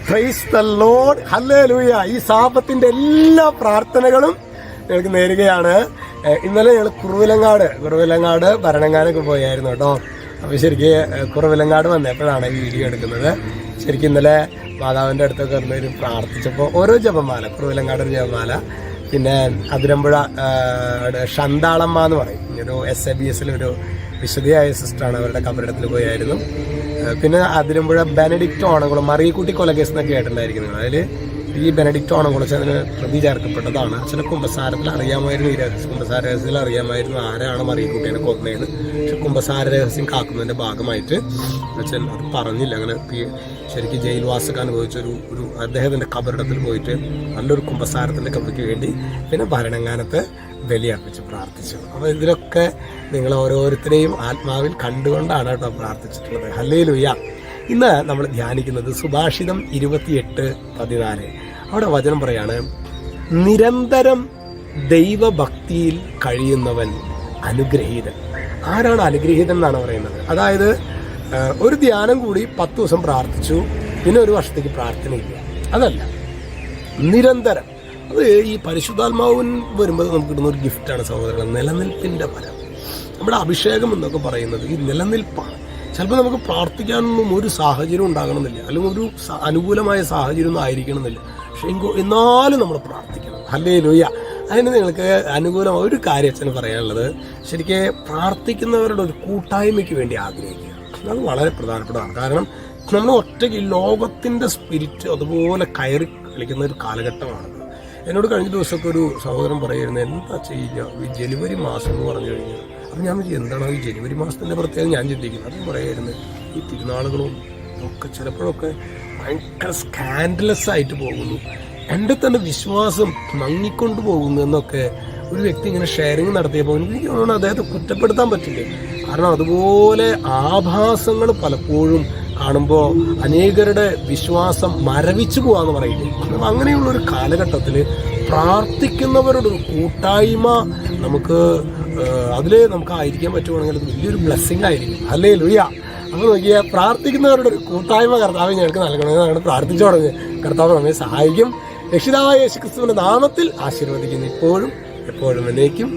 Praise the Lord, hallelujah. ഈ സാപത്തിന്റെ എല്ലാ പ്രാർത്ഥനകളും ഞങ്ങൾക്ക് നേരുകയാണ്. ഇന്നലെ ഞങ്ങൾ കുറവിലങ്ങാട് ഭരണങ്ങാനൊക്കെ പോയായിരുന്നു കേട്ടോ. അപ്പോൾ ശരിക്കും കുറവിലങ്ങാട് വന്നപ്പോഴാണ് ഈ വീഡിയോ എടുക്കുന്നത്. ശരിക്കും ഇന്നലെ മാതാവിൻ്റെ അടുത്തൊക്കെ വന്നവരും പ്രാർത്ഥിച്ചപ്പോൾ ഓരോ ജപമാല, കുറവിലങ്ങാട് ഒരു ജപമാല, പിന്നെ അതിരമ്പുഴ ഷന്താളമ്മ എന്ന് പറയും, ഒരു SABS ഒരു വിശുദ്ധയായ സിസ്റ്ററാണ്, അവരുടെ കബറിടത്തിൽ പോയായിരുന്നു. പിന്നെ അതിരമ്പുഴ ബെനഡിക്റ്റ് ഓണംകുളം മറിയക്കുട്ടി കൊലക്കേസ് എന്നൊക്കെ കേട്ടിട്ടുണ്ടായിരിക്കുന്നത്. അതിൽ ഈ ബെനഡിക്റ്റ് ഓണംകുളച്ച് അതിന് പ്രതി ചേർക്കപ്പെട്ടതാണ്. അച്ഛനെ കുമ്പസാരത്തിൽ അറിയാമായിരുന്നു, ഈ കുമ്പസാര രഹസ്യത്തിൽ അറിയാമായിരുന്നു ആരാണ് മറിയക്കുട്ടിയെ കൊന്നതെന്ന്. പക്ഷെ കുമ്പസാര രഹസ്യം കാക്കുന്നതിൻ്റെ ഭാഗമായിട്ട് അച്ഛൻ അത് പറഞ്ഞില്ല. അങ്ങനെ ശരിക്കും ജയിൽവാസമൊക്കെ അനുഭവിച്ച ഒരു അദ്ദേഹത്തിൻ്റെ കബറിടത്തിൽ പോയിട്ട് നല്ലൊരു കുമ്പസാരത്തിൻ്റെ കബറിക്ക് വേണ്ടി പിന്നെ ഭരണങ്ങാനത്ത് ബലിയർപ്പിച്ച് പ്രാർത്ഥിച്ചു. അപ്പോൾ ഇതിലൊക്കെ നിങ്ങൾ ഓരോരുത്തരെയും ആത്മാവിൽ കണ്ടുകൊണ്ടാണ് കേട്ടോ പ്രാർത്ഥിച്ചിട്ടുള്ളത്. ഹല്ലേലൂയ. ഇന്ന് നമ്മൾ ധ്യാനിക്കുന്നത് സുഭാഷിതം 28:14. അവിടെ വചനം പറയാണ്, നിരന്തരം ദൈവഭക്തിയിൽ കഴിയുന്നവൻ അനുഗ്രഹീതൻ. ആരാണ് അനുഗ്രഹീതൻ എന്നാണ് പറയുന്നത്? അതായത് ഒരു ധ്യാനം കൂടി 10 ദിവസം പ്രാർത്ഥിച്ചു, പിന്നെ ഒരു വർഷത്തേക്ക് പ്രാർത്ഥനയില്ല, അതല്ല, നിരന്തരം. അത് ഈ പരിശുദ്ധാത്മാവിൻ വരുമ്പോൾ നമുക്ക് കിട്ടുന്ന ഒരു ഗിഫ്റ്റാണ് സഹോദരങ്ങൾ, നിലനിൽപ്പിൻ്റെ ഫലം. നമ്മുടെ അഭിഷേകം എന്നൊക്കെ പറയുന്നത് ഈ നിലനിൽപ്പാണ്. ചിലപ്പോൾ നമുക്ക് പ്രാർത്ഥിക്കാനൊന്നും ഒരു സാഹചര്യം ഉണ്ടാകണമെന്നില്ല, അല്ലെങ്കിൽ ഒരു അനുകൂലമായ സാഹചര്യം ഒന്നും ആയിരിക്കണമെന്നില്ല. പക്ഷെ എന്നാലും നമ്മൾ പ്രാർത്ഥിക്കണം. ഹല്ലേലൂയ. അതിന് നിങ്ങൾക്ക് അനുകൂലമായ ഒരു കാര്യം അച്ഛന് പറയാനുള്ളത്, ശരിക്കും പ്രാർത്ഥിക്കുന്നവരുടെ ഒരു കൂട്ടായ്മയ്ക്ക് വേണ്ടി ആഗ്രഹിക്കുക. അത് വളരെ പ്രധാനപ്പെട്ടതാണ്. കാരണം നമ്മൾ ഒറ്റയ്ക്ക് ലോകത്തിൻ്റെ സ്പിരിറ്റ് അതുപോലെ കയറി കളിക്കുന്ന ഒരു കാലഘട്ടമാണ്. എന്നോട് കഴിഞ്ഞ ദിവസമൊക്കെ ഒരു സഹോദരൻ പറയുന്നത്, എന്താ ചെയ്യുക ഈ ജനുവരി മാസം എന്ന് പറഞ്ഞു കഴിഞ്ഞാൽ. അപ്പം ഞാൻ എന്താണ് ഈ ജനുവരി മാസത്തിൻ്റെ പ്രത്യേകം ഞാൻ ചിന്തിക്കുന്നത്. അത് പറയുന്നത് ഈ തിരുനാളുകളും ഒക്കെ ചിലപ്പോഴൊക്കെ ഭയങ്കര സ്കാൻഡലസ് ആയിട്ട് പോകുന്നു, എൻ്റെ തന്നെ വിശ്വാസം മങ്ങിക്കൊണ്ട് പോകുന്നു എന്നൊക്കെ ഒരു വ്യക്തി ഇങ്ങനെ ഷെയറിങ് നടത്തിയപ്പോൾ എനിക്ക് തോന്നുന്നു അദ്ദേഹത്തെ കുറ്റപ്പെടുത്താൻ പറ്റില്ല. കാരണം അതുപോലെ ആഭാസങ്ങൾ പലപ്പോഴും കാണുമ്പോൾ അനേകരുടെ വിശ്വാസം മരവിച്ചു പോകാന്ന് പറയില്ലേ. അപ്പം അങ്ങനെയുള്ളൊരു കാലഘട്ടത്തിൽ പ്രാർത്ഥിക്കുന്നവരുടെ ഒരു കൂട്ടായ്മ അതിൽ നമുക്ക് ആയിരിക്കാൻ പറ്റുവാണെങ്കിൽ അത് വലിയൊരു ബ്ലെസ്സിങ് ആയിരിക്കും. ഹല്ലേലൂയ. അപ്പോൾ നോക്കിയാൽ പ്രാർത്ഥിക്കുന്നവരുടെ ഒരു കൂട്ടായ്മ കർത്താവ് ഞങ്ങൾക്ക് നൽകണമെന്ന് പ്രാർത്ഥിച്ചു തുടങ്ങി. കർത്താവ് നമ്മെ സഹായിക്കും. രക്ഷിതാവായ യേശുക്രിസ്തുവിന്റെ നാമത്തിൽ ആശീർവദിക്കുന്നു, ഇപ്പോഴും എപ്പോഴും എന്നേക്കും.